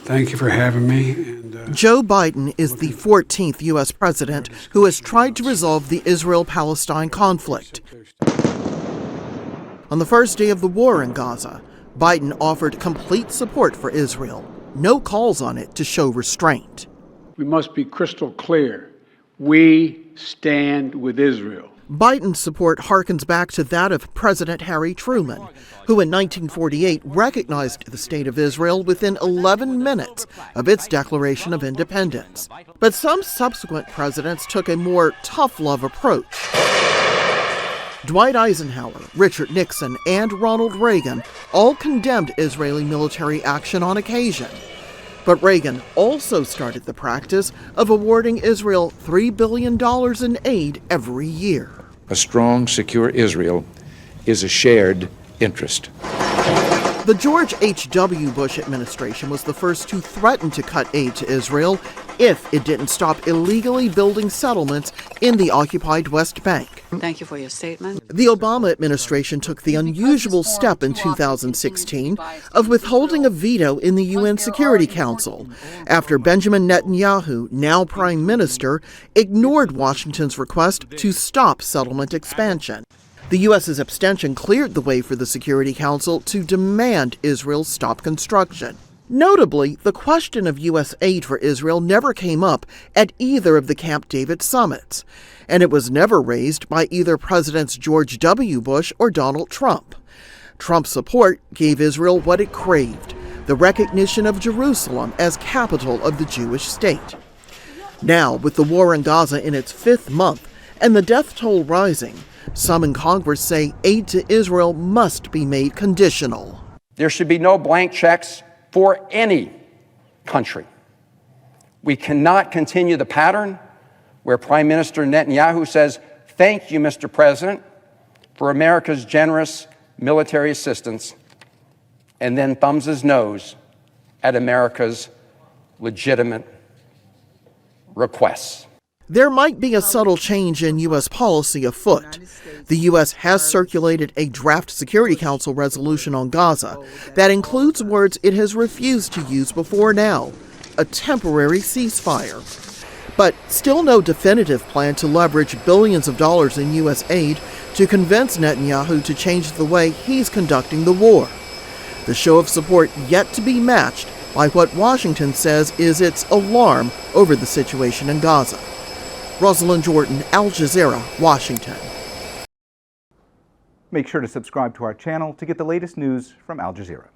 Thank you for having me. Joe Biden is the 14th U.S. president who has tried to resolve the Israel-Palestine conflict. On the first day of the war in Gaza, Biden offered complete support for Israel. No calls on it to show restraint. We must be crystal clear. We stand with Israel. Biden's support harkens back to that of President Harry Truman, who in 1948 recognized the State of Israel within 11 minutes of its declaration of independence. But some subsequent presidents took a more tough-love approach. Dwight Eisenhower, Richard Nixon, and Ronald Reagan all condemned Israeli military action on occasion. But Reagan also started the practice of awarding Israel $3 billion in aid every year. A strong, secure Israel is a shared interest. The George H.W. Bush administration was the first to threaten to cut aid to Israel if it didn't stop illegally building settlements in the occupied West Bank. Thank you for your statement. The Obama administration took the unusual step in 2016 of withholding a veto in the UN Security Council after Benjamin Netanyahu, now Prime Minister, ignored Washington's request to stop settlement expansion. The U.S.'s abstention cleared the way for the Security Council to demand Israel stop construction. Notably, the question of U.S. aid for Israel never came up at either of the Camp David summits, and it was never raised by either Presidents George W. Bush or Donald Trump. Trump's support gave Israel what it craved, the recognition of Jerusalem as capital of the Jewish state. Now, with the war in Gaza in its 5th month and the death toll rising, some in Congress say aid to Israel must be made conditional. There should be no blank checks for any country. We cannot continue the pattern where Prime Minister Netanyahu says, "Thank you, Mr. President, for America's generous military assistance," and then thumbs his nose at America's legitimate requests. There might be a subtle change in U.S. policy afoot. The U.S. has circulated a draft Security Council resolution on Gaza that includes words it has refused to use before now, a temporary ceasefire. But still no definitive plan to leverage billions of dollars in U.S. aid to convince Netanyahu to change the way he's conducting the war. The show of support yet to be matched by what Washington says is its alarm over the situation in Gaza. Rosiland Jordan, Al Jazeera, Washington. Make sure to subscribe to our channel to get the latest news from Al Jazeera.